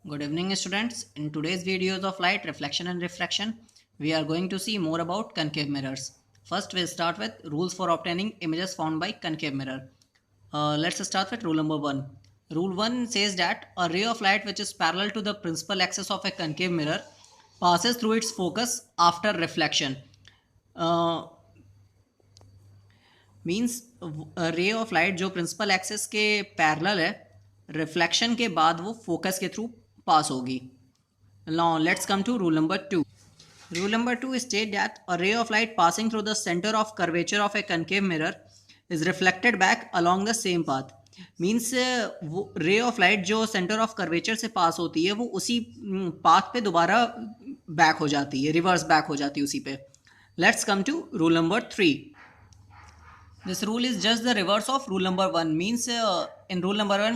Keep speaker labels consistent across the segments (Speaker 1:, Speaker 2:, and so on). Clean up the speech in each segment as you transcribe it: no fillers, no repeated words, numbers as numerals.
Speaker 1: Good evening, students. In today's videos of light reflection and refraction, we are going to see more about concave mirrors. First, we'll start with rules for obtaining images formed by concave mirror. Let's start with rule number one. Rule 1 says that a ray of light which is parallel to the principal axis of a concave mirror passes through its focus after reflection. Uh, means ray of light जो principal axis के parallel है, reflection के बाद वो focus के through pass होगी. Now let's come to rule number two. Rule number two state that a ray of light passing through the center of curvature of a concave mirror is reflected back along the same path. Means वो रे of light जो centre of curvature से पास होती है वो उसी path पे दोबारा बैक हो जाती है, रिवर्स बैक हो जाती है उसी पे. Let's come to rule number three. This rule is just the reverse of rule number one. Means in rule number one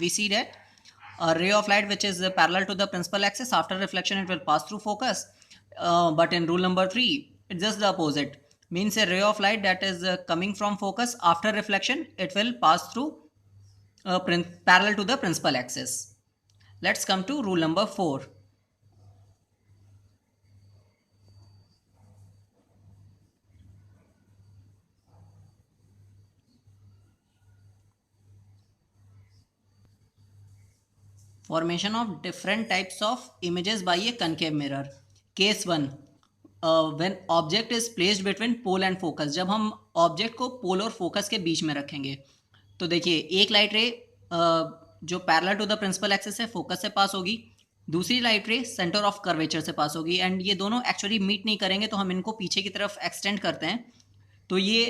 Speaker 1: we see that a ray of light which is parallel to the principal axis after reflection it will pass through focus. But in rule number three it's just the opposite. Means a ray of light that is coming from focus after reflection it will pass through parallel to the principal axis. Let's come to rule number four. Formation of different types of images by a concave mirror. Case 1. When object is placed between pole and focus. जब हम object को पोल और focus के बीच में रखेंगे तो देखिए एक लाइट रे जो parallel to the principal axis है फोकस से पास होगी, दूसरी light ray centre of curvature से पास होगी. एंड ये दोनों एक्चुअली मीट नहीं करेंगे तो हम इनको पीछे की तरफ एक्सटेंड करते हैं तो ये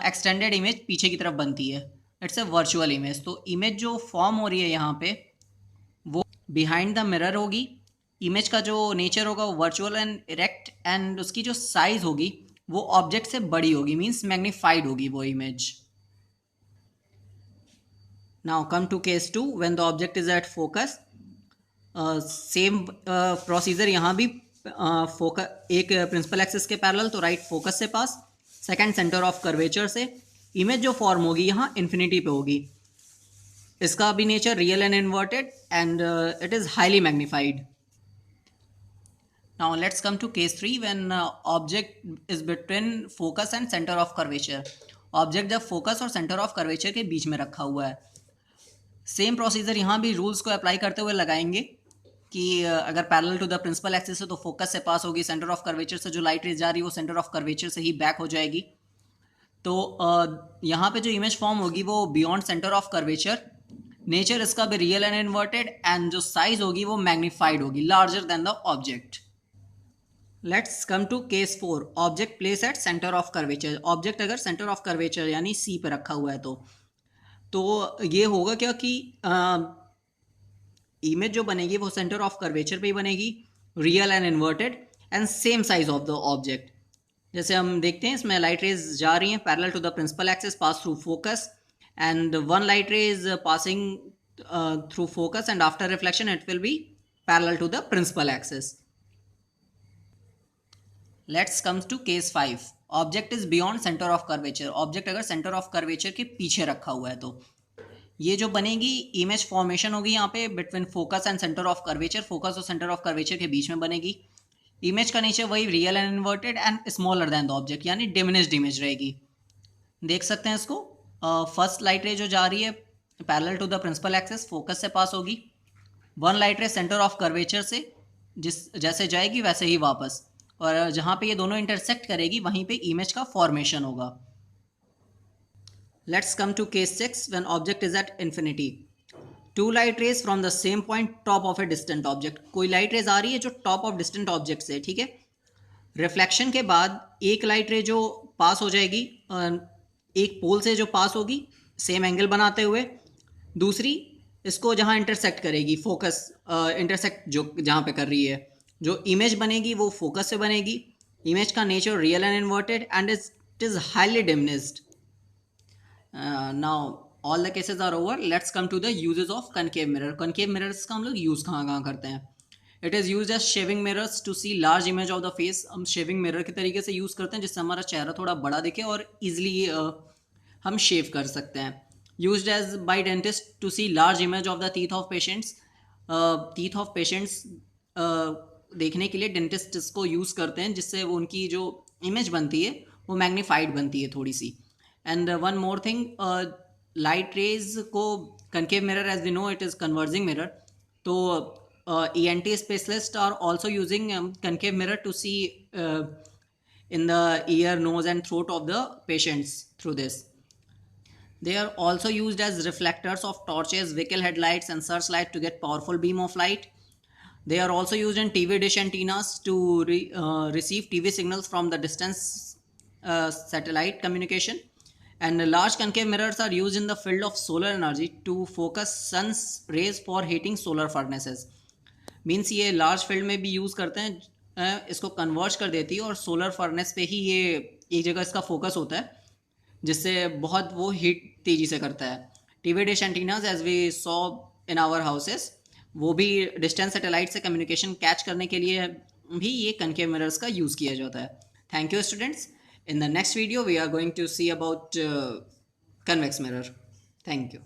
Speaker 1: एक्सटेंडेड इमेज पीछे की तरफ बनती है. It's a virtual image. तो इमेज जो फॉर्म हो रही है यहाँ पे वो बिहाइंड द मिरर होगी. इमेज का जो नेचर होगा वो वर्चुअल एंड इरेक्ट एंड उसकी जो साइज होगी वो ऑब्जेक्ट से बड़ी होगी, मींस मैग्नीफाइड होगी वो image. Now come to case two. When the object is at focus, same procedure यहाँ भी फोकस एक प्रिंसिपल एक्सिस के पैरेलल तो राइट फोकस से pass, second centre of curvature से. इमेज जो फॉर्म होगी यहाँ इन्फिनिटी पे होगी. इसका भी nature real and inverted and it is highly magnified. Now let's come to case three. When object is between focus and centre of curvature. Object जब focus और सेंटर ऑफ कर्वेचर के बीच में रखा हुआ है, सेम प्रोसीजर यहाँ भी rules को अप्लाई करते हुए लगाएंगे कि अगर parallel to the principal axis है तो फोकस से पास होगी, सेंटर ऑफ कर्वेचर से जो लाइट रेज जा रही है वो सेंटर ऑफ कर्वेचर से ही बैक हो जाएगी. तो यहाँ पे जो इमेज फॉर्म होगी वो beyond centre of curvature. Nature इसका भी रियल एंड इन्वर्टेड एंड जो साइज होगी वो मैग्नीफाइड होगी, larger than the object. Let's come to case four. Object place at centre of curvature. Object अगर सेंटर ऑफ कर्वेचर यानी सी पे रखा हुआ है तो ये होगा क्या कि इमेज जो बनेगी वो सेंटर ऑफ कर्वेचर पे ही बनेगी, real and inverted and same size of the object. जैसे हम देखते हैं इसमें लाइट रेज जा रही हैं parallel to the principal axis pass through focus and one light ray is passing through focus and after reflection it will be parallel to the principal axis. Let's come to case 5. Object is beyond center of curvature. Object अगर center of curvature के पीछे रखा हुआ है तो ये जो बनेगी इमेज फॉर्मेशन होगी यहाँ पे between focus and centre of curvature. Focus और सेंटर ऑफ कर्वेचर के बीच में बनेगी. इमेज का नेचर वही real and inverted and smaller than the object यानी डिमिनिश्ड इमेज रहेगी. देख सकते हैं इसको. फर्स्ट लाइट रे जो जा रही है parallel to the principal axis focus से पास होगी. One light ray centre of curvature से जिस जैसे जाएगी वैसे ही वापस, और जहाँ पे ये दोनों इंटरसेक्ट करेगी वहीं पे इमेज का फॉर्मेशन होगा. Let's come to case 6. When object is at infinity. Two light rays from the same point top of a distant object. कोई लाइट रेज आ रही है जो टॉप ऑफ डिस्टेंट ऑब्जेक्ट से, ठीक है. रिफ्लेक्शन के बाद एक लाइट रे जो पास हो जाएगी एक पोल से जो पास होगी सेम एंगल बनाते हुए, दूसरी इसको जहाँ इंटरसेक्ट करेगी फोकस इंटरसेक्ट जो जहाँ पे कर रही है, जो इमेज बनेगी वो फोकस से बनेगी. इमेज का nature real and inverted and it is highly diminished. Now all the cases are over. Let's come to the uses of concave mirror. Concave mirrors का हम लोग यूज़ कहाँ कहाँ करते हैं. It is use as shaving mirrors to see large image of the face. हम shaving mirror के तरीके से यूज़ करते हैं जिससे हमारा चेहरा थोड़ा बड़ा दिखे और ईजिली हम शेव कर सकते हैं. Use as by dentist to see large image of the teeth of patients. Teeth of patients देखने के लिए डेंटिस्ट इसको यूज़ करते हैं, जिससे वो उनकी जो इमेज बनती है वो मैग्नीफाइड बनती है थोड़ी सी. And one more thing, light rays को concave mirror, as we know it is converging mirror, तो ENT specialists are also using concave mirror to see in the ear, nose and throat of the patients through this. They are also used as reflectors of torches, vehicle headlights and searchlight to get powerful beam of light. They are also used in TV dish antennas to receive TV signals from the distance satellite communication. And large concave mirrors are used in the field of solar energy to focus sun's rays for heating solar furnaces. Means ये large field में भी use करते हैं, इसको converge कर देती है और सोलर फर्नेस पे ही ये एक जगह इसका फोकस होता है, जिससे बहुत वो हीट तेज़ी से करता है. TV dish antennas as we saw in our houses, वो भी डिस्टेंस सैटेलाइट से कम्युनिकेशन कैच करने के लिए भी ये कनकेव मिरर्स का यूज़ किया जाता है. Thank you students. In the next video we are going to see about convex mirror. Thank you.